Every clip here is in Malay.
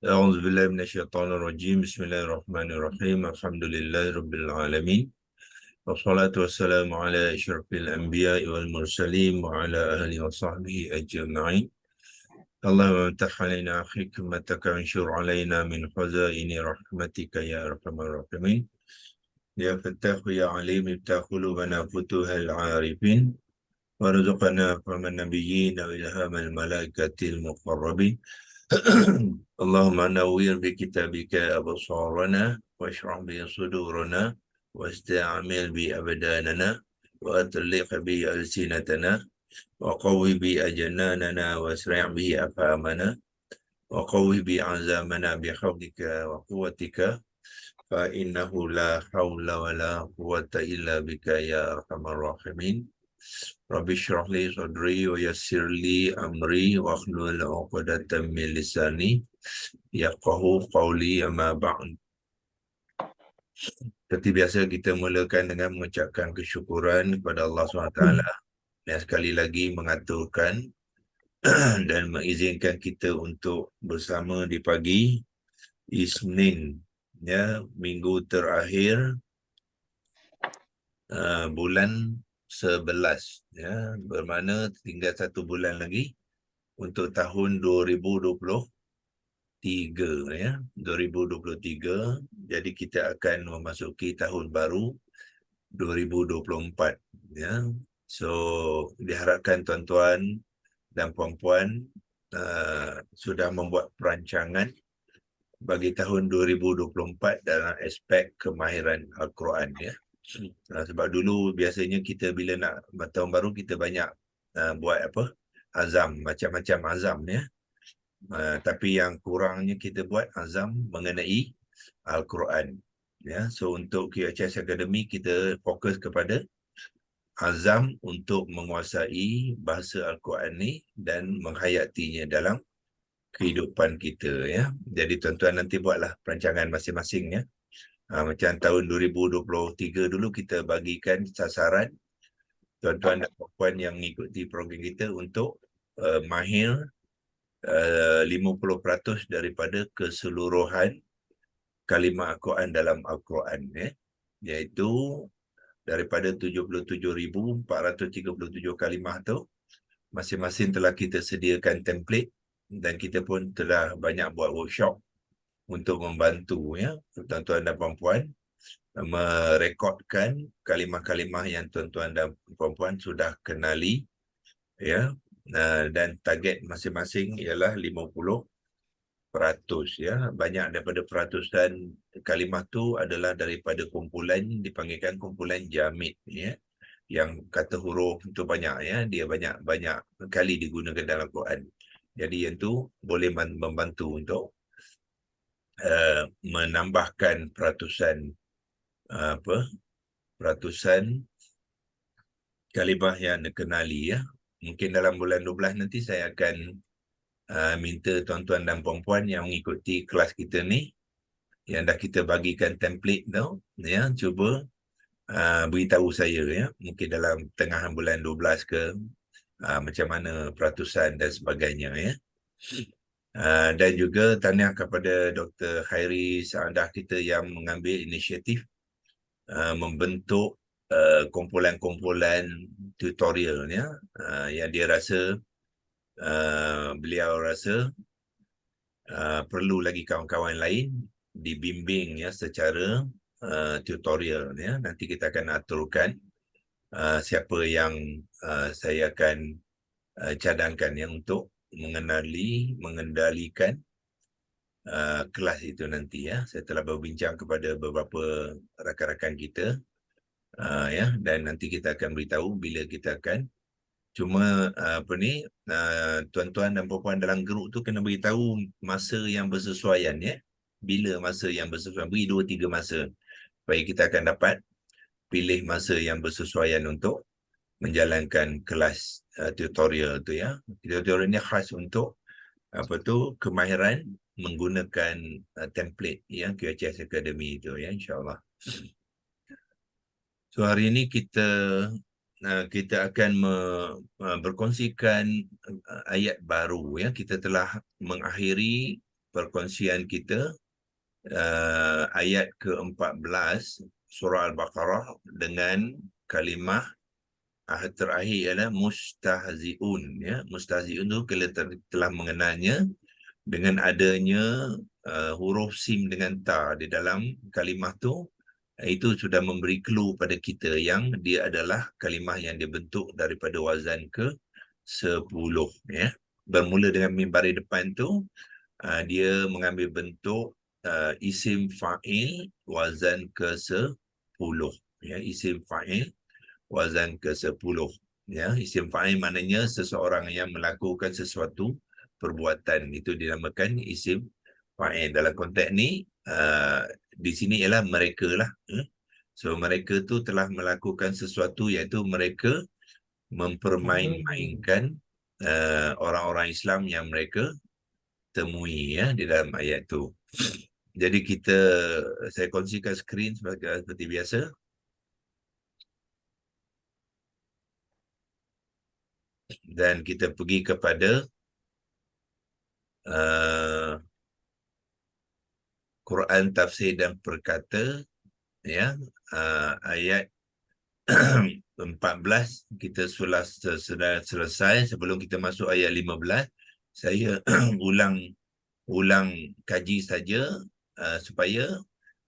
أعوذ بالله من الشيطان الرجيم بسم الله الرحمن الرحيم الحمد لله رب العالمين والصلاة والسلام على أشرف الأنبياء والمرسلين وعلى آله وصحبه أجمعين اللهم افتح علينا حكمتك وانشر علينا من خزائن رحمتك يا أرحم الراحمين يا فتاح يا عليم افتح قلوبنا فتوح العارفين وارزقنا فهم النبيين وإلهام الملائكة المقربين اللهم نوّر بكتابك أبصارنا واشرح به صدورنا واستعمل به أبداننا وأطلق به ألسنتنا وقوي به أجناننا واسرع به أفهامنا وقوي به عزامنا بحولك وقوتك فإنه لا حول ولا قوة إلا بك يا أرحم الراحمين رب اشرح لي صدري ويسر لي أمري واحلل عقدة من لساني yafqahu qawli amma ba'd. Seperti biasa kita mulakan dengan mengucapkan kesyukuran kepada Allah SWT yang sekali lagi mengaturkan dan mengizinkan kita untuk bersama di pagi Isnin, ya, minggu terakhir bulan 11, ya, bermakna tinggal 1 bulan lagi untuk tahun 2023, ya, 2023. Jadi kita akan memasuki tahun baru 2024, ya. So diharapkan tuan-tuan dan puan-puan sudah membuat perancangan bagi tahun 2024 dalam aspek kemahiran Al-Quran, ya. Sebab dulu biasanya kita bila nak tahun baru kita banyak buat azam, macam-macam azam, ya. Tapi yang kurangnya kita buat azam mengenai Al-Quran, ya. So untuk QHS Academy kita fokus kepada azam untuk menguasai bahasa Al-Quran ni dan menghayatinya dalam kehidupan kita, ya. Jadi tuan-tuan nanti buatlah perancangan masing-masing, ya. Macam tahun 2023 dulu kita bagikan sasaran tuan-tuan dan puan yang mengikuti program kita untuk mahir 50% daripada keseluruhan kalimah Al-Quran dalam Al-Quran, ya. Iaitu daripada 77,437 kalimah tu, masing-masing telah kita sediakan template dan kita pun telah banyak buat workshop untuk membantu, ya, tuan-tuan dan puan-puan merekodkan kalimah-kalimah yang tuan-tuan dan puan-puan sudah kenali, ya. Dan target masing-masing ialah 50%, ya. Banyak daripada peratusan kalimah tu adalah daripada kumpulan, dipanggilkan kumpulan jamid, ya. Yang kata huruf itu banyak, ya. Dia banyak kali digunakan dalam Quran. Jadi yang tu boleh membantu untuk menambahkan peratusan kalimah yang dikenali, ya. Mungkin dalam bulan 12 nanti saya akan minta tuan-tuan dan puan-puan yang mengikuti kelas kita ni, yang dah kita bagikan template tu, ya, cuba beritahu saya, ya, mungkin dalam tengah bulan 12 ke, macam mana peratusan dan sebagainya, ya. Dan juga tahniah kepada Dr. Khairi Saadah kita yang mengambil inisiatif membentuk kumpulan-kumpulan tutorial, ya, yang dia rasa beliau rasa perlu lagi kawan-kawan lain dibimbing, ya, secara tutorial, ya. Nanti kita akan aturkan siapa yang saya akan cadangkan, ya, untuk mengendalikan kelas itu nanti, ya. Saya telah berbincang kepada beberapa rakan-rakan kita, ya, dan nanti kita akan beritahu bila kita akan. Cuma tuan-tuan dan puan-puan dalam grup tu kena beritahu masa yang bersesuaian, ya. Bila masa yang bersesuaian, beri 2-3 masa supaya kita akan dapat pilih masa yang bersesuaian untuk menjalankan kelas tutorial tu, ya. Tutorial ni khas untuk kemahiran menggunakan template yang QHS Academy itu, ya, insyaAllah. So hari ini kita akan berkongsikan ayat baru, ya. Kita telah mengakhiri perkongsian kita ayat ke-14 surah Al-Baqarah dengan kalimah terakhir ialah mustahzi'un. Ya, mustahzi'un tu kita telah mengenalnya dengan adanya huruf sim dengan ta di dalam kalimah tu. Itu sudah memberi clue pada kita yang dia adalah kalimah yang dibentuk daripada wazan ke-10. Ya. Bermula dengan mim baris depan tu, dia mengambil bentuk isim fa'il wazan ke-10. Ya, isim fa'il wazan ke-10. Ya, isim fa'il maknanya seseorang yang melakukan sesuatu perbuatan, itu dinamakan isim fa'il. Dalam konteks ni di sini ialah mereka lah. So mereka tu telah melakukan sesuatu, iaitu mereka mempermain-mainkan orang-orang Islam yang mereka temui, ya, di dalam ayat tu. Jadi saya kongsikan skrin seperti biasa. Dan kita pergi kepada Quran tafsir dan perkata, ya, ayat 14 kita sudah selesai. Sebelum kita masuk ayat 15, saya ulang kaji saja supaya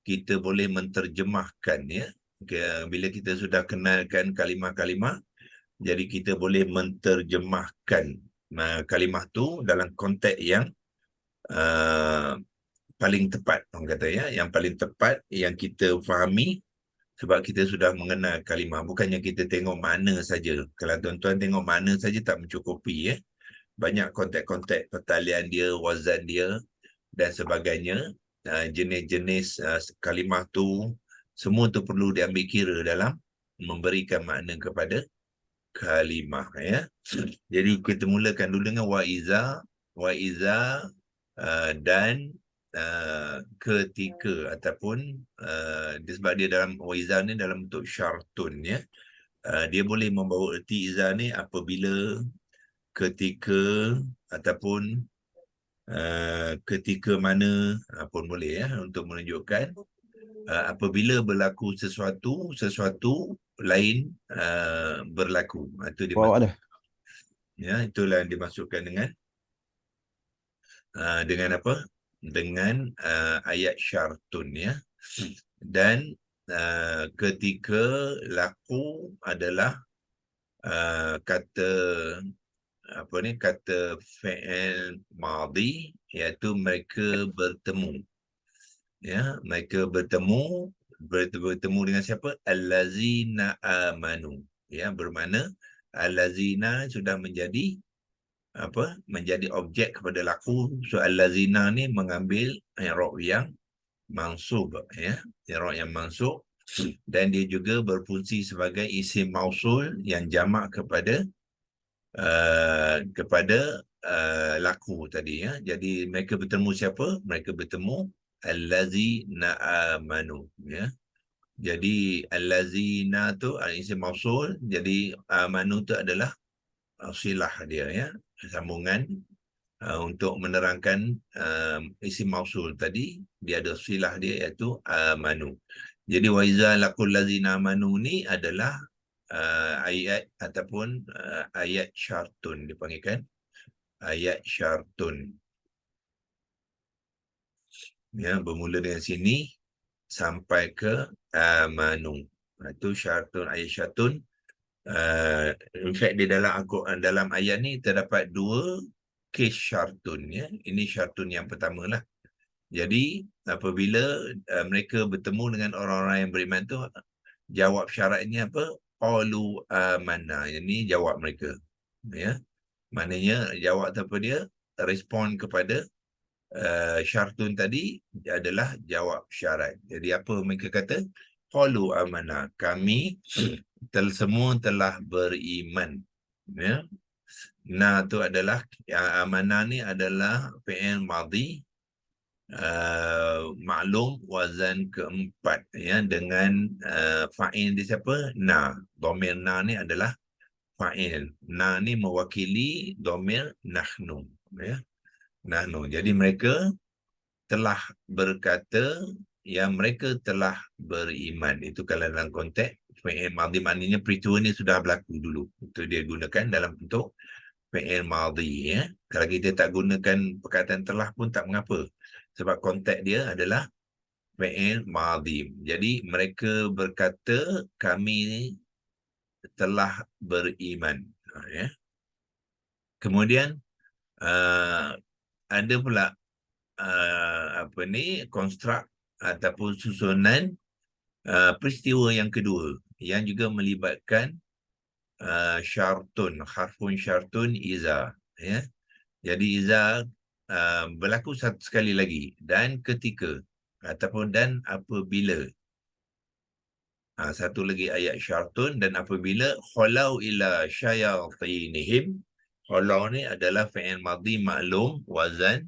kita boleh menterjemahkan, ya. Bila kita sudah kenalkan kalimah-kalimah, jadi kita boleh menterjemahkan kalimah tu dalam konteks yang paling tepat, orang kata, ya, yang paling tepat yang kita fahami, sebab kita sudah mengenal kalimah. Bukannya kita tengok mana saja. Kalau tuan-tuan tengok mana saja tak mencukupi, ya. Banyak konteks-konteks pertalian dia, wazan dia dan sebagainya. Jenis-jenis kalimah tu, semua tu perlu diambil kira dalam memberikan makna kepada kalimah, ya. Jadi kita mulakan dulu dengan waiza dan ketika, ataupun sebab dia dalam waiza ni dalam bentuk syartun, ya. Dia boleh membawa erti iza ni apabila, ketika, ataupun ketika mana pun boleh, ya, untuk menunjukkan apabila berlaku sesuatu lain berlaku. Itu dimaksud. Ya, itulah yang dimasukkan dengan apa? Dengan ayat syartun, ya. Dan ketika laku adalah kata fi'il madhi, iaitu mereka bertemu. Ya, mereka bertemu dengan siapa? Allazina amanu. Ya, bermakna allazina sudah menjadi objek kepada laku. So allazina ni mengambil i'rab yang mansub, ya, i'rab yang mansub, dan dia juga berfungsi sebagai isim mausul yang jamak kepada laku tadi, ya. Jadi mereka bertemu siapa? Mereka bertemu allazina amanu, ya. Jadi allazina tu isim mausul, jadi amanu tu adalah silah dia, ya, sambungan untuk menerangkan isim mausul tadi. Dia ada silah dia, iaitu amanu. Jadi wa iza laqul ladzina amanu ni adalah ayat ataupun ayat syartun, dipanggilkan ayat syartun. Ya, bermula dengan sini sampai ke amanu. Itu syartun, ayat syartun. In fact, di dalam ayat ni terdapat 2 kes syartun, ya. Ini syartun yang pertama lah. Jadi apabila mereka bertemu dengan orang-orang yang beriman tu, jawab syaratnya apa? Qalu amanna. Ini jawab mereka, ya. Maknanya jawab apa dia? Respon kepada syartun tadi adalah jawab syarat. Jadi apa mereka kata? Qalu amanna. Kami semua telah beriman, ya. Na tu adalah amanah ni adalah fi'il madhi maklum wazan keempat, ya, dengan fa'il di siapa? Na. Dhamir na ni adalah fa'il. Na ni mewakili dhamir nahnu, ya. Nahnu. Jadi mereka telah berkata yang mereka telah beriman. Itu kalau dalam konteks fi'il madhi, maknanya peristiwa ni sudah berlaku dulu. Itu dia gunakan dalam bentuk fi'il madhi. Ya. Kalau kita tak gunakan perkataan telah pun tak mengapa. Sebab konteks dia adalah fi'il madhi. Jadi mereka berkata kami telah beriman. Ya. Kemudian ada pula konstruk ataupun susunan peristiwa yang kedua yang juga melibatkan harfun syartun iza, ya. Jadi iza berlaku sekali lagi, dan ketika ataupun dan apabila. Satu lagi ayat syartun, dan apabila khalau ila syayatinihim. Khalau ni adalah fi'il madhi maklum, wazan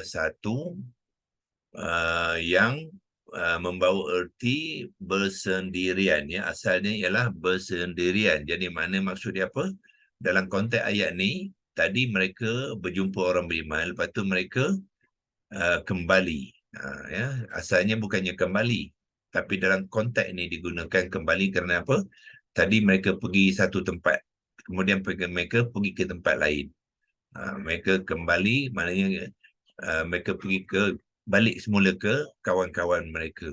satu yang membawa erti bersendirian, ya. Asalnya ialah bersendirian. Jadi mana maksud dia apa? Dalam konteks ayat ni, tadi mereka berjumpa orang beriman, lepas tu mereka kembali. Ya, asalnya bukannya kembali, tapi dalam konteks ini digunakan kembali kerana apa? Tadi mereka pergi satu tempat, kemudian mereka pergi ke tempat lain. Mereka kembali, maknanya mereka pergi balik semula ke kawan-kawan mereka.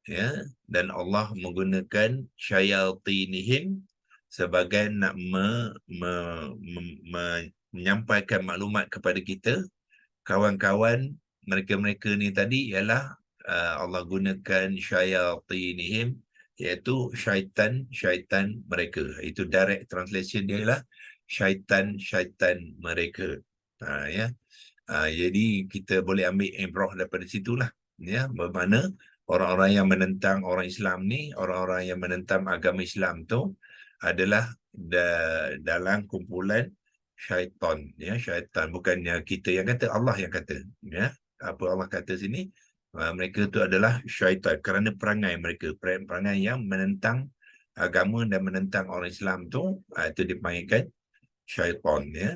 Ya, dan Allah menggunakan syayatinihim sebagai nak menyampaikan maklumat kepada kita. Kawan-kawan mereka-mereka ni tadi ialah Allah gunakan syayatinihim, iaitu syaitan mereka. Itu direct translation dia ialah syaitan mereka. Ya. Jadi kita boleh ambil ibrah daripada situlah, ya. Bermakna orang-orang yang menentang orang Islam ni, orang-orang yang menentang agama Islam tu adalah dalam kumpulan syaitan, ya. Syaitan, bukannya kita yang kata, Allah yang kata, ya. Apa Allah kata sini, mereka tu adalah syaitan kerana perangai mereka, perangai yang menentang agama dan menentang orang Islam tu, itu dipanggilkan syaitan, ya.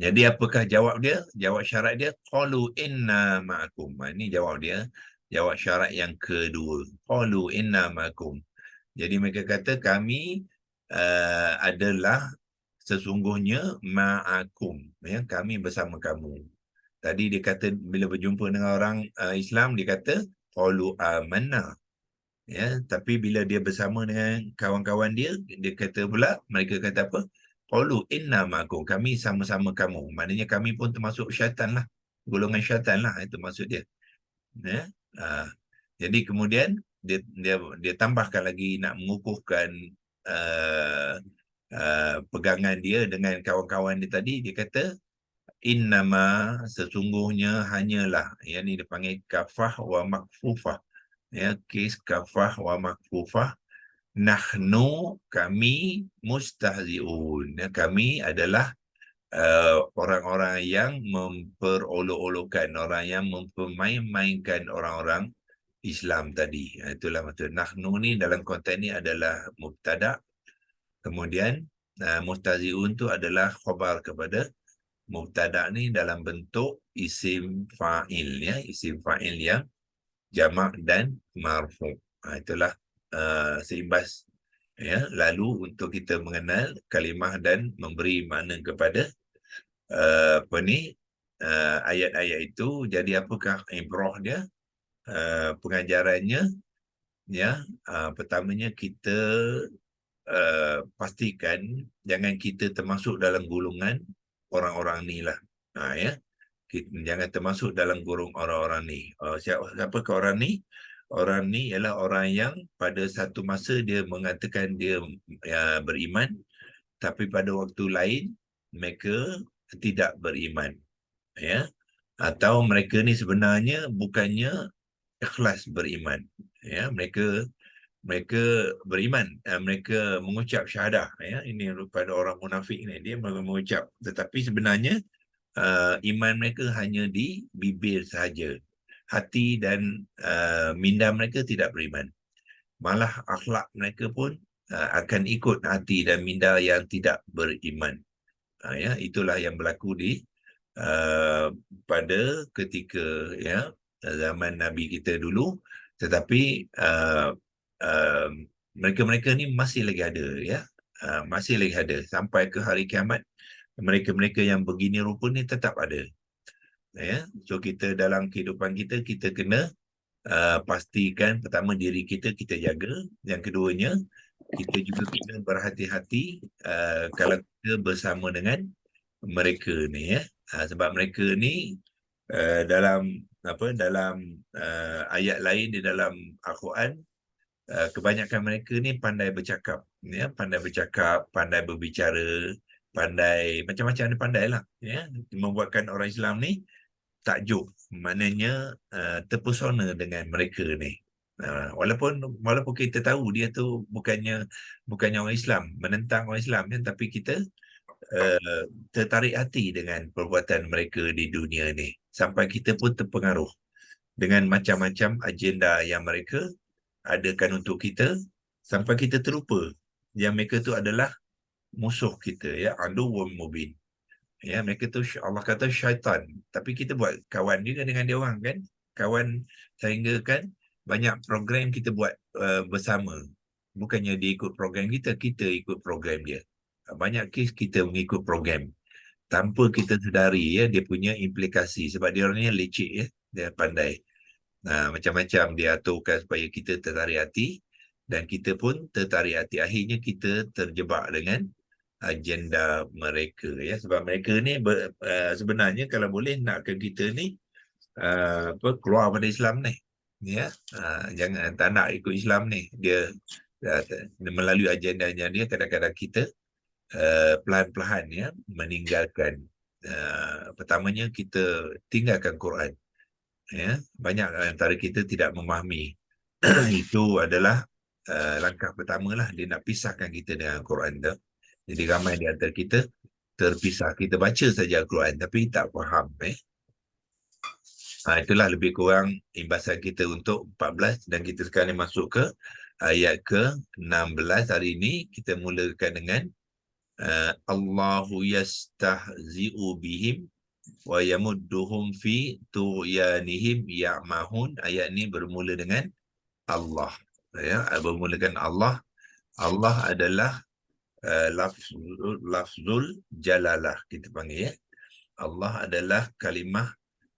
Jadi apakah jawab dia? Jawab syarat dia, qalu inna ma'akum. Ini jawab dia, jawab syarat yang kedua. Qalu inna ma'akum. Jadi mereka kata kami adalah sesungguhnya ma'akum, ya, kami bersama kamu. Tadi dia kata bila berjumpa dengan orang Islam, dia kata qalu amanna. Ya, tapi bila dia bersama dengan kawan-kawan dia kata pula, mereka kata apa? Qalu inna ma'akum, kami sama-sama kamu. Maknanya kami pun termasuk syaitan lah, golongan syaitan lah, itu maksud dia. Ya? Jadi kemudian dia tambahkan lagi nak mengukuhkan pegangan dia dengan kawan-kawan dia tadi. Dia kata innama, sesungguhnya hanyalah, yang ni dipanggil kafah wa makfufah, ya, kes kafah wa makfufah. Nahnu, kami, mustahzi'un, ya, kami adalah orang-orang yang memperolok-olokkan, orang yang mempermain-mainkan orang-orang Islam tadi. Itulah maksud nahnu ni dalam konteks ni adalah mubtada'. Kemudian mustahzi'un tu adalah khabar kepada mubtada' ni dalam bentuk isim fa'il, ya, isim fa'il yang jamak dan marfu'. Itulah seimbas, ya. Lalu untuk kita mengenal kalimah dan memberi makna kepada ayat-ayat itu. Jadi apakah ibrah dia? Pengajarannya, ya, pertamanya kita pastikan jangan kita termasuk dalam golongan orang-orang ni lah. Ya. Jangan termasuk dalam golongan orang-orang ni. Siapakah orang ni? Orang ni ialah orang yang pada satu masa dia mengatakan dia beriman, tapi pada waktu lain mereka tidak beriman, ya. Atau mereka ni sebenarnya bukannya ikhlas beriman, ya. Mereka beriman, mereka mengucap syahadah, ya. Ini pada orang munafik ni, dia mengucap, tetapi sebenarnya iman mereka hanya di bibir sahaja. Hati dan minda mereka tidak beriman. Malah akhlak mereka pun akan ikut hati dan minda yang tidak beriman. Ya, itulah yang berlaku di pada ketika zaman Nabi kita dulu, tetapi mereka-mereka ni masih lagi ada, masih lagi ada sampai ke hari kiamat. Mereka-mereka yang begini rupa ni tetap ada. So kita dalam kehidupan kita, kita kena pastikan pertama diri kita jaga, yang keduanya kita juga kena berhati-hati kalau kita bersama dengan mereka ni, sebab mereka ni dalam ayat lain di dalam Al-Quran, kebanyakan mereka ni pandai bercakap, pandai berbicara, pandai macam-macam, dia pandai lah, membuatkan orang Islam ni takjub, maknanya terpesona dengan mereka ni. Walaupun kita tahu dia tu bukannya orang Islam, menentang orang Islam, tapi kita tertarik hati dengan perbuatan mereka di dunia ni, sampai kita pun terpengaruh dengan macam-macam agenda yang mereka adakan untuk kita, sampai kita terlupa yang mereka tu adalah musuh kita, aduwwum mubin. Mereka tu Allah kata syaitan, tapi kita buat kawan juga dengan dia orang, kan, kawan, sehingga kan banyak program kita buat bersama. Bukannya dia ikut program kita ikut program dia. Banyak kes kita mengikut program tanpa kita sedari, dia punya implikasi, sebab dia orangnya leceh, dia pandai. Macam-macam dia aturkan supaya kita tertarik hati, dan kita pun tertarik hati. Akhirnya kita terjebak dengan agenda mereka, sebab mereka ni sebenarnya kalau boleh nakkan kita ni keluar pada Islam ni, jangan tak nak ikut Islam ni. Dia melalui agenda-agenda dia, kadang-kadang kita pelan-pelan meninggalkan. Pertamanya kita tinggalkan Quran, banyak antara kita tidak memahami. Itu adalah langkah pertama lah, dia nak pisahkan kita dengan Quran tu. Jadi ramai di antara kita terpisah. Kita baca saja Al-Quran tapi tak faham. Itulah lebih kurang imbasan kita untuk 14, dan kita sekarang masuk ke ayat ke-16. Hari ini kita mulakan dengan Allahu yastahzi'u bihim wa yamudduhum fi tughyanihim ya'mahun. Ayat ini bermula dengan Allah. Bermulakan Allah. Allah adalah lafzul jalalah, kita panggil, Allah adalah kalimah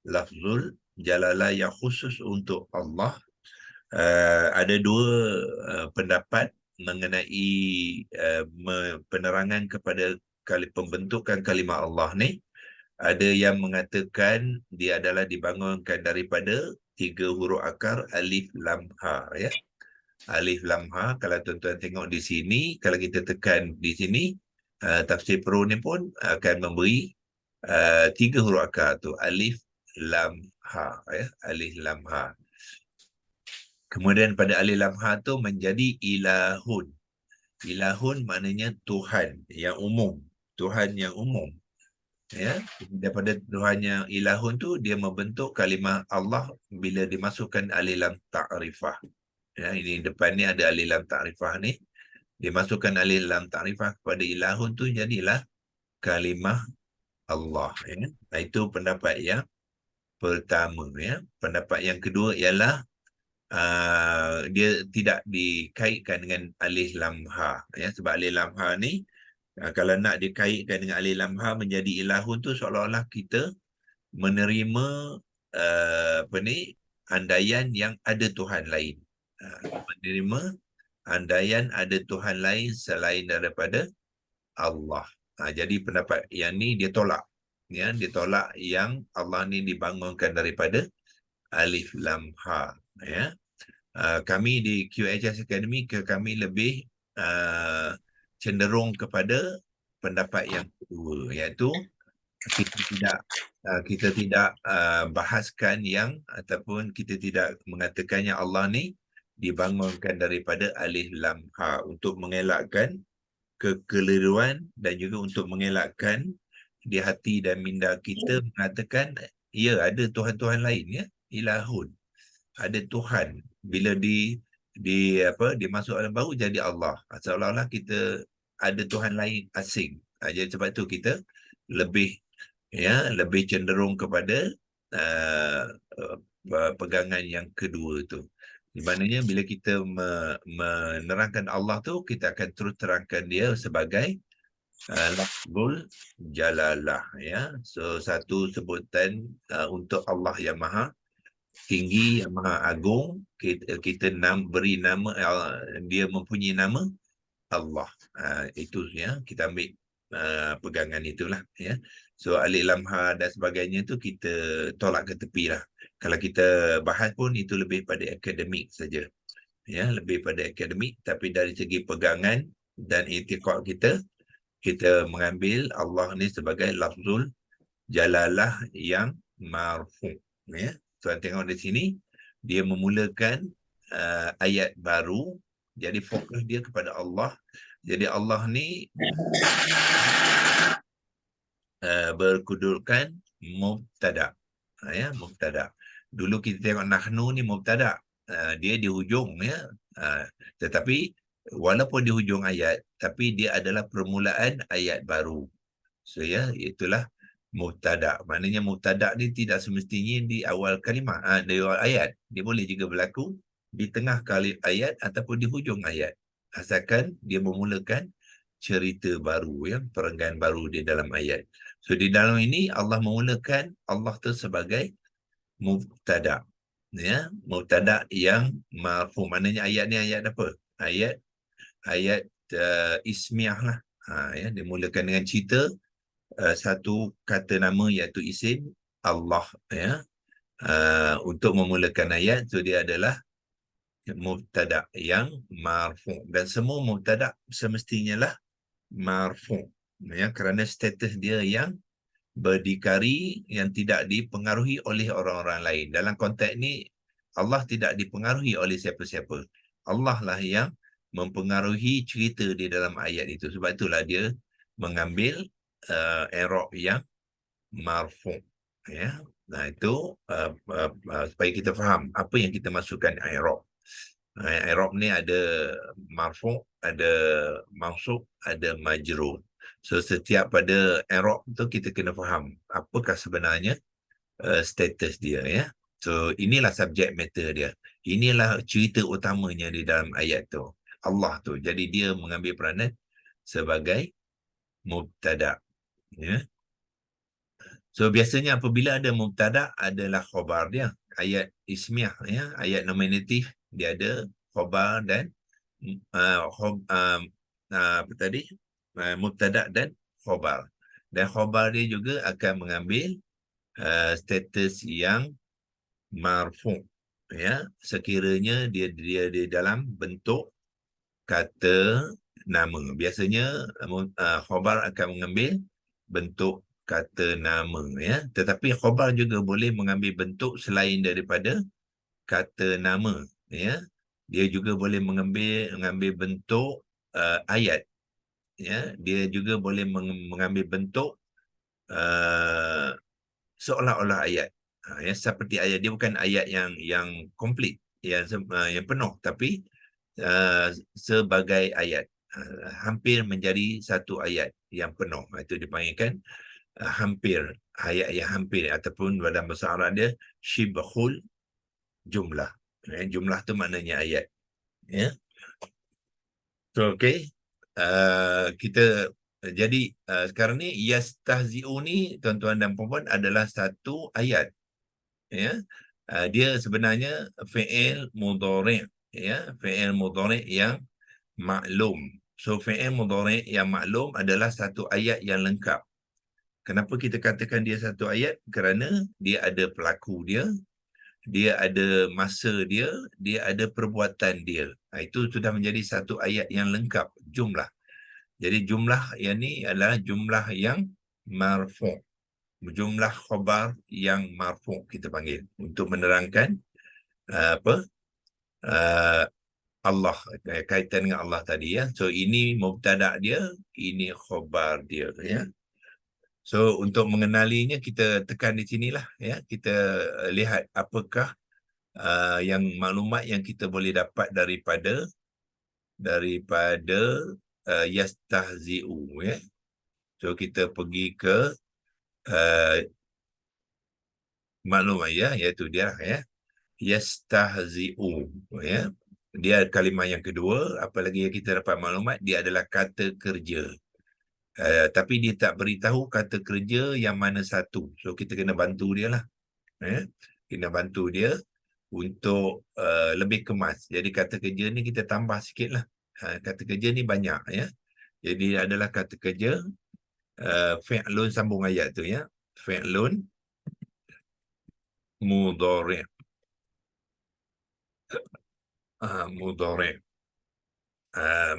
lafzul jalalah yang khusus untuk Allah. Ada dua pendapat mengenai penerangan kepada pembentukan kalimah Allah ni. Ada yang mengatakan dia adalah dibangunkan daripada 3 huruf akar alif lam ha, Alif lam ha. Kalau tuan-tuan tengok di sini, kalau kita tekan di sini, tafsir Pro ni pun akan memberi 3 huruf akar tu, alif lam ha, alif lam ha. Kemudian pada alif lam ha tu menjadi ilahun. Ilahun maknanya Tuhan yang umum, Tuhan yang umum. Daripada Tuhan yang ilahun tu, dia membentuk kalimah Allah bila dimasukkan alif lam ta'rifah. Ini depan ni ada alif lam ta'rifah ni. Dimasukkan alif lam ta'rifah kepada ilahun tu, jadilah kalimah Allah. Itu pendapat yang pertama. Pendapat yang kedua ialah dia tidak dikaitkan dengan alif lam ha. Sebab alif lam ha ni, kalau nak dikaitkan dengan alif lam ha menjadi ilahun tu, seolah-olah kita menerima andaian yang ada Tuhan lain. Menerima andaian ada Tuhan lain selain daripada Allah. Jadi pendapat yang ni dia tolak. Dia tolak yang Allah ni dibangunkan daripada alif lam ha. Kami di QHS Academy, kami lebih cenderung kepada pendapat yang kedua, iaitu kita tidak bahaskan yang, ataupun kita tidak mengatakan yang Allah ni dibangunkan daripada alif lam ha, untuk mengelakkan kekeliruan, dan juga untuk mengelakkan di hati dan minda kita mengatakan ada Tuhan-Tuhan lain, ilahun, ada Tuhan. Bila dimasuk alam baru jadi Allah, seolah-olah kita ada Tuhan lain asing. Jadi sebab itu kita lebih ya, lebih cenderung kepada uh, pegangan yang kedua tu. Di mananya bila kita menerangkan Allah tu, kita akan terus terangkan dia sebagai lafzul jalalah, ya. So satu sebutan untuk Allah yang maha tinggi, yang maha agung. Kita beri nama, dia mempunyai nama Allah. Itu ya, kita ambil pegangan itulah, ya. So alif lam ha dan sebagainya tu kita tolak ke tepi lah. Kalau kita bahas pun itu lebih pada akademik saja, ya, lebih pada akademik. Tapi dari segi pegangan dan i'tiqad kita, kita mengambil Allah ni sebagai lafzul jalalah yang marfu', ya. Tuan tengok di sini, dia memulakan ayat baru, jadi fokus dia kepada Allah. Jadi Allah ni berkedudukan mubtada, ya, mubtada. Dulu kita tengok nahnu ni mubtada, dia di hujung, ya. Tetapi walaupun di hujung ayat, tapi dia adalah permulaan ayat baru. So ya, itulah mubtada. Maknanya mubtada ni tidak semestinya di awal kalimah, di awal ayat. Dia boleh juga berlaku di tengah kali ayat ataupun di hujung ayat, asalkan dia memulakan cerita baru, ya, perenggan baru di dalam ayat. So di dalam ini Allah memulakan Allah tu sebagai mubtada, ya, mubtada yang marfu. Maknanya ayat ni ayat apa? Ayat ismiah lah. Ya, dimulakan dengan cerita satu kata nama iaitu isim Allah, ya. Untuk memulakan ayat, so dia adalah mubtada yang marfu, dan semua mubtada semestinya lah marfu, ya, kerana status dia yang berdikari, yang tidak dipengaruhi oleh orang-orang lain. Dalam konteks ni Allah tidak dipengaruhi oleh siapa-siapa. Allah lah yang mempengaruhi cerita di dalam ayat itu. Sebab itulah dia mengambil i'rab yang marfu', ya. Nah itu supaya kita faham apa yang kita masukkan i'rab. I'rab ni ada marfu', ada mansub, ada majrur. So setiap pada i'rab tu kita kena faham apakah sebenarnya status dia, ya. So inilah subjek matter dia. Inilah cerita utamanya di dalam ayat tu. Allah tu. Jadi dia mengambil peranan sebagai mubtada, ya. So biasanya apabila ada mubtada, adalah khabar dia. Ayat ismiah, ya, ayat nominatif, dia ada khabar dan apa tadi? Mubtada dan khabar. Dan khabar dia juga akan mengambil status yang marfu', ya, sekiranya dia di dalam bentuk kata nama. Biasanya khabar akan mengambil bentuk kata nama, ya. Tetapi khabar juga boleh mengambil bentuk selain daripada kata nama, ya. Dia juga boleh mengambil bentuk ayat, ya. Dia juga boleh mengambil bentuk seolah-olah ayat. Ya, seperti ayat, dia bukan ayat yang komplit, yang penuh, tapi sebagai ayat, hampir menjadi satu ayat yang penuh. Itu dipanggilkan hampir, ayat yang hampir, ataupun dalam bahasa Arab dia syibhul jumlah. Jumlah tu maknanya ayat, ya. So okey, kita jadi sekarang ni yastahzi'u ni, tuan-tuan dan puan-puan, adalah satu ayat, ya. Dia sebenarnya fi'il mudhari', ya, fi'il mudhari' yang maklum. So fi'il mudhari' yang maklum adalah satu ayat yang lengkap. Kenapa kita katakan dia satu ayat? Kerana dia ada pelaku dia, dia ada masa dia, dia ada perbuatan dia. Itu sudah menjadi satu ayat yang lengkap, jumlah. Jadi jumlah yang ni adalah jumlah yang marfu'. Jumlah khabar yang marfu' kita panggil, untuk menerangkan apa Allah, kaitan dengan Allah tadi, ya. So ini mubtada dia, ini khabar dia, ya. So untuk mengenalinya kita tekan di sinilah, ya. Kita lihat apakah yang maklumat yang kita boleh dapat daripada yastahzi'u, ya. So kita pergi ke uh, maklumat ya, iaitu dia lah, ya. Yastahzi'u, ya. Dia kalimah yang kedua, apalagi yang kita dapat maklumat, dia adalah kata kerja. Tapi dia tak beritahu kata kerja yang mana satu. So kita kena bantu dia lah. Ya. Kena bantu dia untuk lebih kemas. Jadi kata kerja ni kita tambah sikit lah. Kata kerja ni banyak, ya. Jadi adalah kata kerja fi'lun, sambung ayat tu, ya. Fi'lun mudhari'. Mudhari'.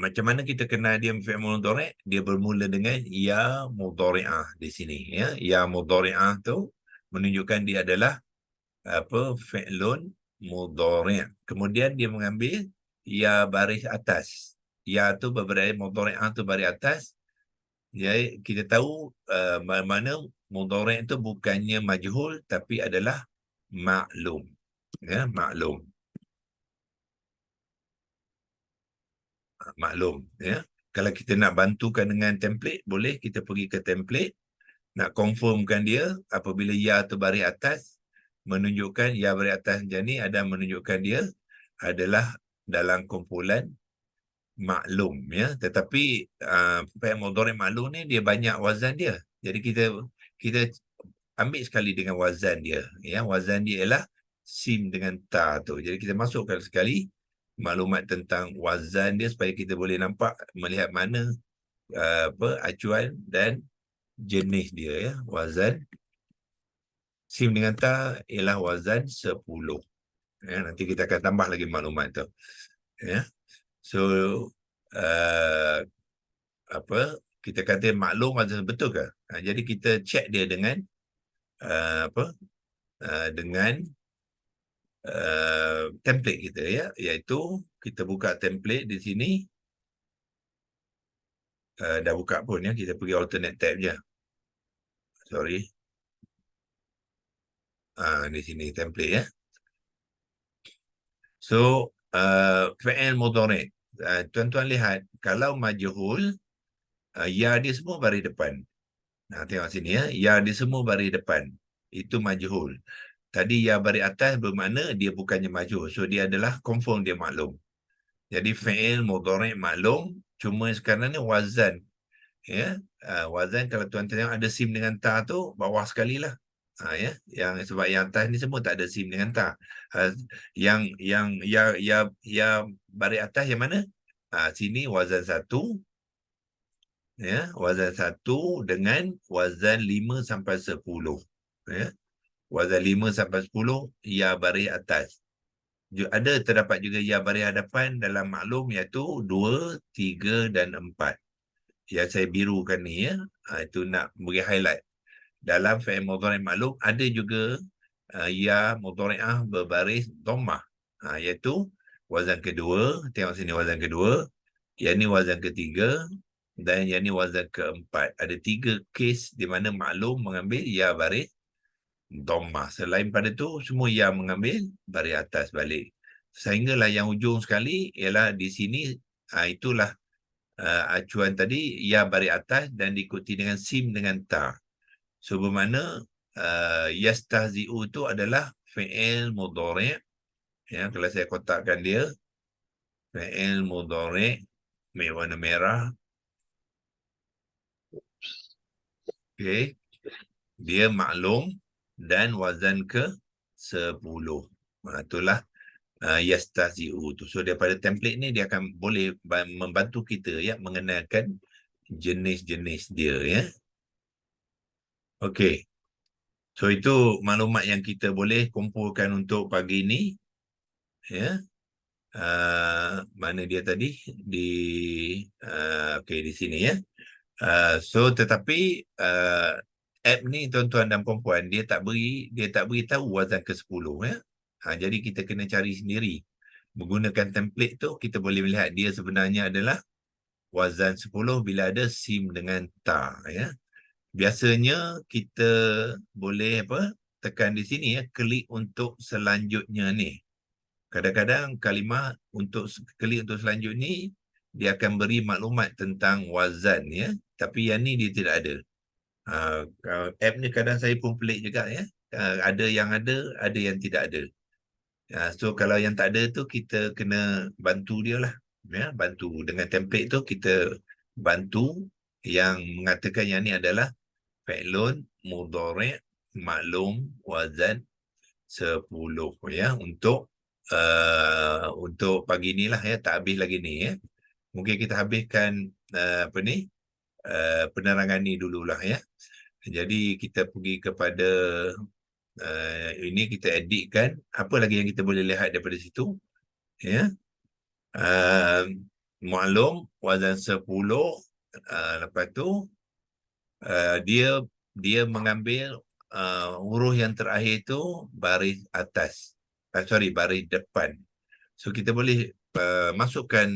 Macam mana kita kenal dia fi'il mudhari'? Dia bermula dengan ya mudhari'ah di sini, ya. Ya mudhari'ah tu menunjukkan dia adalah apa, fi'lun mudhari'. Kemudian dia mengambil ya baris atas. Ya tu berbaris, mudhari'ah tu baris atas. Ya, kita tahu mana mudhari' itu bukannya majhul tapi adalah maklum. Ya, maklum. Maklum, ya. Kalau kita nak bantukan dengan template, boleh kita pergi ke template, nak confirmkan dia apabila ya tu baris atas, menunjukkan ya baris atas macam ni ada menunjukkan dia adalah dalam kumpulan maklum, ya. Tetapi fi'il mudhari' maklum ni dia banyak wazan dia. Jadi kita ambil sekali dengan wazan dia, ya. Wazan dia ialah sim dengan ta tu. Jadi kita masukkan sekali maklumat tentang wazan dia supaya kita boleh nampak, melihat mana acuan dan jenis dia, ya. Wazan sim dengan ta ialah wazan 10. Ya, nanti kita akan tambah lagi maklumat tu. Ya. So uh, apa kita kata maklum wazan betul ke? Jadi kita check dia dengan dengan template kita, ya, iaitu kita buka template di sini. Dah buka pun, ya. Kita pergi alternate tab je. Sorry. Di sini template, ya. So fi'il mudhari'. Tuan-tuan lihat, kalau majhul, ya dia semua baris depan. Tengok sini, ya. Ya dia semua baris depan. Itu majhul. Tadi ya baris atas bermakna dia bukannya majhul. So dia adalah confirm dia maklum. Jadi fi'il mudhari' maklum, cuma sekarang ni wazan, ya. Wazan kalau tuan tengok ada sim dengan ta tu bawah sekali lah. Ya, yang sebab yang atas ni semua tak ada sim dengan ta. Yang ya baris atas yang mana? Sini wazan 1, ya, wazan 1 dengan wazan 5 sampai 10, ya. Wazan 5 sampai 10 ya baris atas. Ada terdapat juga ya baris hadapan dalam maklum, iaitu 2, 3 dan 4. Yang saya birukan ni, ya, itu nak beri highlight. Dalam fi'il mudhari' maklum ada juga ya mudhari'ah berbaris dhammah, iaitu wazan kedua. Tengok sini wazan kedua, yang ni wazan ketiga, dan yang ni wazan keempat. Ada 3 kes di mana maklum mengambil ya baris dhammah. Selain pada tu semua ya mengambil baris atas balik. Sehinggalah yang ujung sekali ialah di sini, itulah acuan tadi ya baris atas dan diikuti dengan sim dengan ta. So bermakna yastahzi'u itu adalah fi'il mudhari', ya. Kalau saya kotakkan dia, fi'il mudhari' warna merah. Okey. Dia maklum dan wazan ke 10. Itulah yastahzi'u tu. So daripada template ni dia akan boleh membantu kita, ya, mengenalkan jenis-jenis dia, ya. Okey. So itu maklumat yang kita boleh kumpulkan untuk pagi ini, ya. Mana dia tadi di okey di sini, ya. So tetapi app ni tuan-tuan dan puan-puan dia tak beri tahu wazan ke-10, ya. Jadi kita kena cari sendiri. Menggunakan template tu kita boleh melihat dia sebenarnya adalah wazan 10 bila ada sim dengan ta, ya. Biasanya kita boleh tekan di sini, ya, klik untuk selanjutnya ni. Kadang-kadang kalimah untuk klik untuk selanjutnya ni dia akan beri maklumat tentang wazan, ya. Tapi yang ni dia tidak ada. App ni kadang saya pun pelik juga ya. Ada yang ada yang tidak ada. So kalau yang tak ada tu kita kena bantu dia lah. Ya, bantu dengan template tu kita bantu yang mengatakan yang ni adalah fi'lun mudhari' maklum wazan 10 ya untuk pagi ni lah ya, tak habis lagi ni ya. Mungkin kita habiskan penerangan ni dululah ya. Jadi kita pergi kepada ini, kita editkan apa lagi yang kita boleh lihat daripada situ ya. Maklum wazan 10, lepas tu dia mengambil huruf yang terakhir tu baris atas, baris depan. So kita boleh masukkan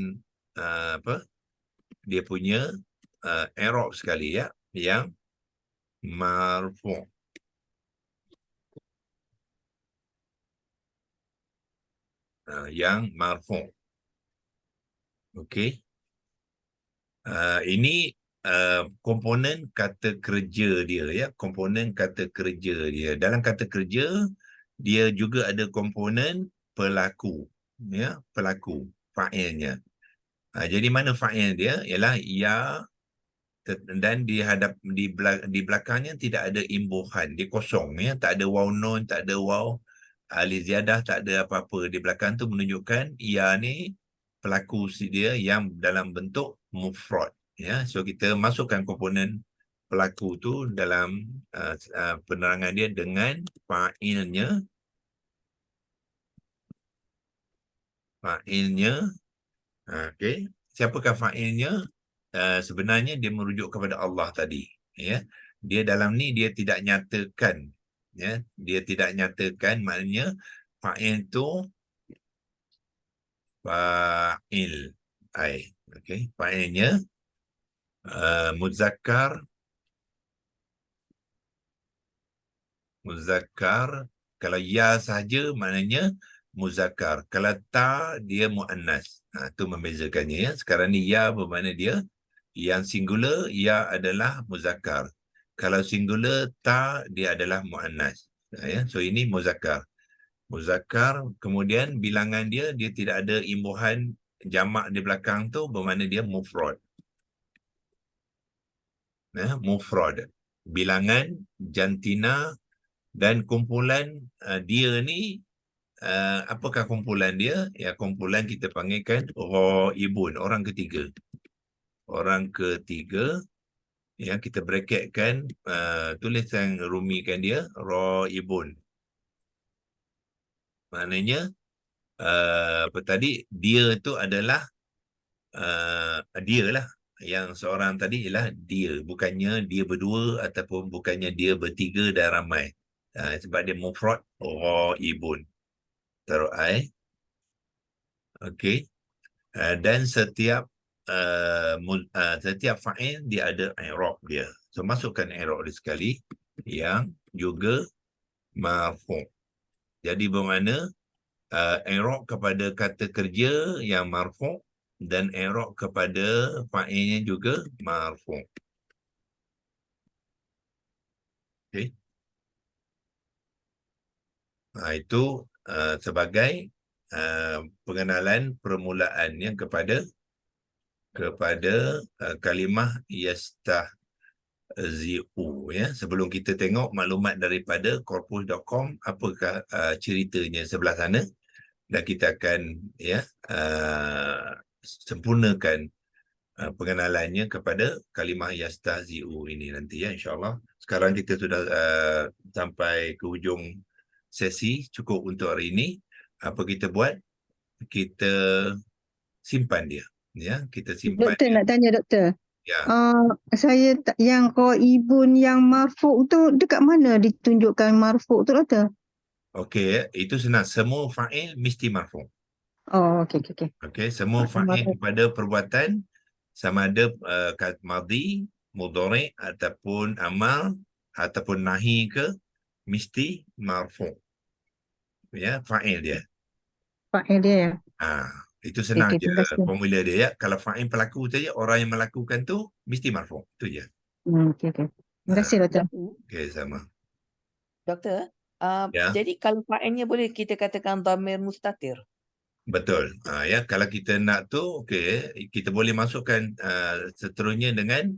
dia punya i'rab sekali ya, yang marfu'. Yang marfu'. Okey. Ini komponen kata kerja dia ya, komponen kata kerja dia. Dalam kata kerja dia juga ada komponen pelaku ya, pelaku fa'ilnya. Jadi mana fa'il dia ialah ya, dan di belakangnya tidak ada imbuhan, dia kosong ya, tak ada waw nun, tak ada waw alif ziyadah, tak ada apa-apa di belakang tu, menunjukkan ya ni pelaku dia yang dalam bentuk mufrad ya. So kita masukkan komponen pelaku tu dalam penerangan dia dengan fa'ilnya. Okey, siapakah fa'ilnya? Sebenarnya dia merujuk kepada Allah tadi ya. Dia dalam ni dia tidak nyatakan ya, dia tidak nyatakan, maknanya fa'il tu fa'il okey, fa'ilnya muzakkar kalau ya sahaja maknanya muzakkar, kalau ta dia muannas. Tu membezakannya ya. Sekarang ni ya bermakna dia yang singular, ya adalah muzakkar. Kalau singular, ta dia adalah muannas. Ya, so ini muzakkar. Kemudian bilangan dia tidak ada imbuhan jamak di belakang tu, bermakna dia mufrad. Mufrad. Bilangan jantina dan kumpulan dia ni, apakah kumpulan dia? Ya, kumpulan kita panggilkan ghaibun, orang ketiga. Orang ketiga yang kita bracketkan, tulisan rumikan dia ghaibun. Maknanya apa tadi, dia itu adalah dia lah, yang seorang tadi ialah dia, bukannya dia berdua ataupun bukannya dia bertiga dan ramai. Sebab dia mufrad ghaibun. Taruh okey. Dan setiap fa'il dia ada i'rab dia. So masukkan i'rab dia sekali yang juga marfu'. Jadi bermakna i'rab kepada kata kerja yang marfu' dan i'rab kepada fa'ilnya juga marfu'. Okey. Itu sebagai pengenalan permulaannya kepada kalimah yastahzi'u ya. Sebelum kita tengok maklumat daripada corpus.com, apakah ceritanya sebelah sana, dan kita akan ya sempurnakan pengenalannya kepada kalimah yastahzi'u ini nanti ya, insyaAllah. Sekarang kita sudah sampai ke hujung sesi, cukup untuk hari ini. Apa kita buat? Kita simpan dia ya, kita simpan Doktor, dia. nak tanya doktor. Ya. Saya yang ghaibun yang marfu' tu dekat mana ditunjukkan marfu' tu doktor? Okey, itu senang. Semua fa'il mesti marfu'. Oh, okey. Okey, semua fa'il kepada perbuatan, sama ada madhi, mudhari' ataupun amal ataupun nahi ke, mesti marfu'. Ya, fa'il dia. Fa'il dia ya. Itu senang je Terima kasih. formula dia ya. Kalau fa'il pelaku saja, orang yang melakukan tu mesti marfu'. Itu je. Okey. Terima kasih Doktor. Okey, sama. Doktor, Ya. jadi kalau fa'ilnya boleh kita katakan dhamir mustatir. Betul. Ya, kalau kita nak tu, okey, kita boleh masukkan seterusnya dengan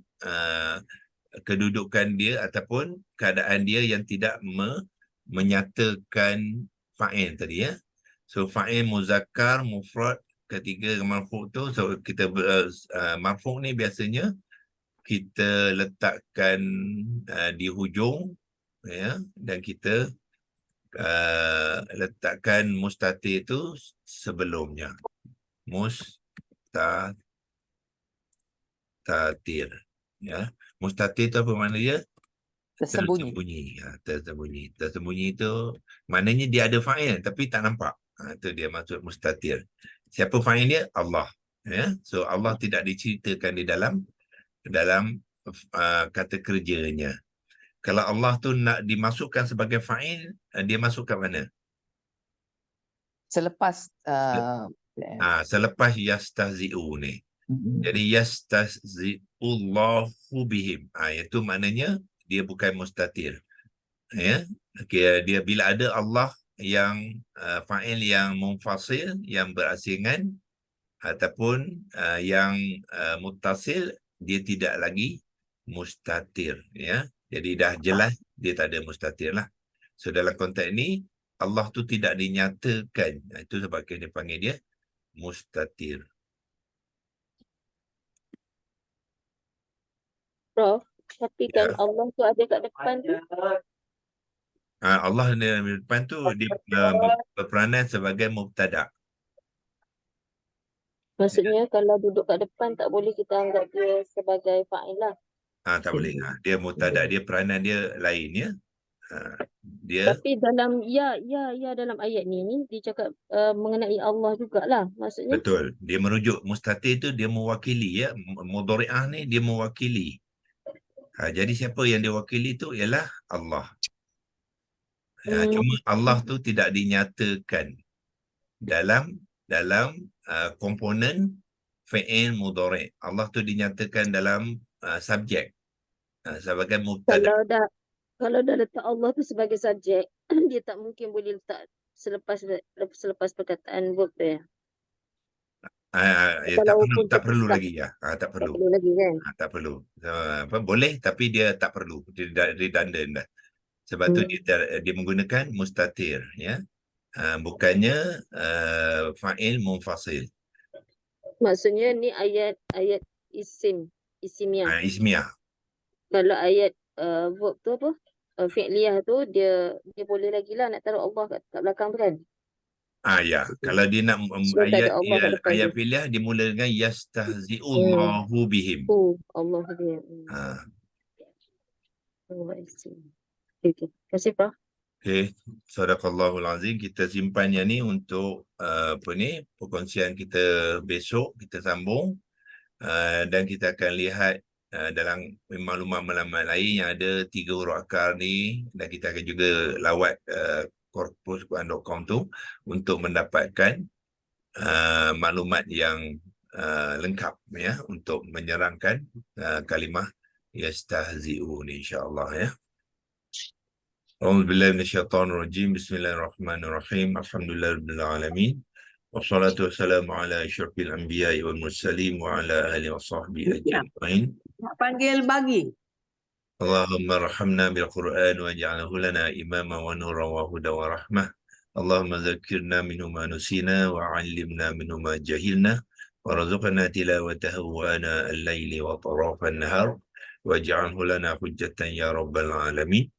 kedudukan dia ataupun keadaan dia yang tidak menyatakan fa'il tadi ya. So fa'il muzakkar mufrad ketiga marfu' tu, so kita marfu' ni biasanya kita letakkan di hujung ya, dan kita letakkan mustatir itu sebelumnya. Mustatir ya. Mustatir itu apa makna dia? Tersembunyi. Tersembunyi itu maknanya dia ada fa'il tapi tak nampak. Itu dia maksud mustatir. Siapa fa'il dia? Allah. Ya. So Allah tidak diceritakan di dalam kata kerjanya. Kalau Allah tu nak dimasukkan sebagai fa'il, dia masuk kat mana? Selepas Selepas yastahzi'u ni. Jadi yastahzi'ullahu bihim. Itu maknanya dia bukan mustatir. Ya. Okay, dia bila ada Allah yang fa'il yang munfasil, yang berasingan ataupun yang muttasil, dia tidak lagi mustatir ya. Jadi dah jelas dia tak ada mustatir lah. So dalam konteks ni Allah tu tidak dinyatakan. Itu sebabkan dia panggil dia mustatir. Prof, tapi kan Ya. Allah tu ada kat depan tu. Allah di depan tu dia berperanan sebagai mubtada. Maksudnya kalau duduk kat depan tak boleh kita anggap dia sebagai fa'il lah. Tak boleh. Dia mubtada, dia peranan dia lain ya. Dia Tapi dalam ya dalam ayat ni dia cakap mengenai Allah jugalah. Maksudnya betul. Dia merujuk mustatir tu dia mewakili ya. Mudhari'ah ni dia mewakili. Jadi siapa yang diwakili tu ialah Allah. Cuma Allah tu tidak dinyatakan dalam komponen fi'il mudhari'. Allah tu dinyatakan dalam subjek sebagai mubtada. kalau dah letak Allah tu sebagai subjek, dia tak mungkin boleh letak selepas perkataan verb tu ya. Tak perlu lagi ya. Tak perlu. Tak perlu lagi kan. Tak perlu. Boleh tapi dia tak perlu. Dia redundant dah. Sebab tu dia menggunakan mustatir ya. Bukannya fa'il munfasil. Maksudnya ni ayat isimiah. Ismiah. Kalau ayat verb tu apa? Fi'liyah tu dia boleh lagi lah nak taruh Allah kat belakang tu kan. Ya. Kalau dia nak So, tak ada Allah kat depan ayat tu. fi'liyah dia mula dengan yastahzi'ullahu bihim. Allah dia. Oh, I see. Okay. Terima kasih Prof. Okey, sadaqallahul azim. Kita simpan yang ni untuk perkongsian kita besok, kita sambung dan kita akan lihat dalam maklumat-maklumat lain yang ada 3 huruf akar ni, dan kita akan juga lawat corpus.com tu untuk mendapatkan maklumat yang lengkap ya untuk menyerangkan kalimah yastahzi'u ni insya-Allah ya. A'udzubillahi minasyaitonirrajim. Bismillahirrahmanirrahim. Alhamdulillahirabbil alamin. Wassalatu wassalamu ala asyrafil anbiya'i wal mursalin wa ala alihi washabbihi ajma'in. Nak panggil bagi. Allahumma arhamna bil Qur'an waj'alhu lana imama wa nuran wa hudan wa rahmah. Allahumma dzakkirna minhu ma nusina wa 'allimna minhu ma jahilna warzuqna tilawatahu ana al-laili wa tarafan nahar waj'alhu lana hujjatan ya rabbal alamin.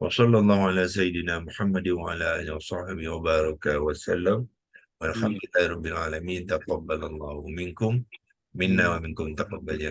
Wa sallallahu ala sayyidina Muhammad wa ala alihi wa sahbihi wa baraka wa sallam. Walhamdulillahirabbil alamin. Taqabbalallahu minkum minna wa minkum taqabbal ya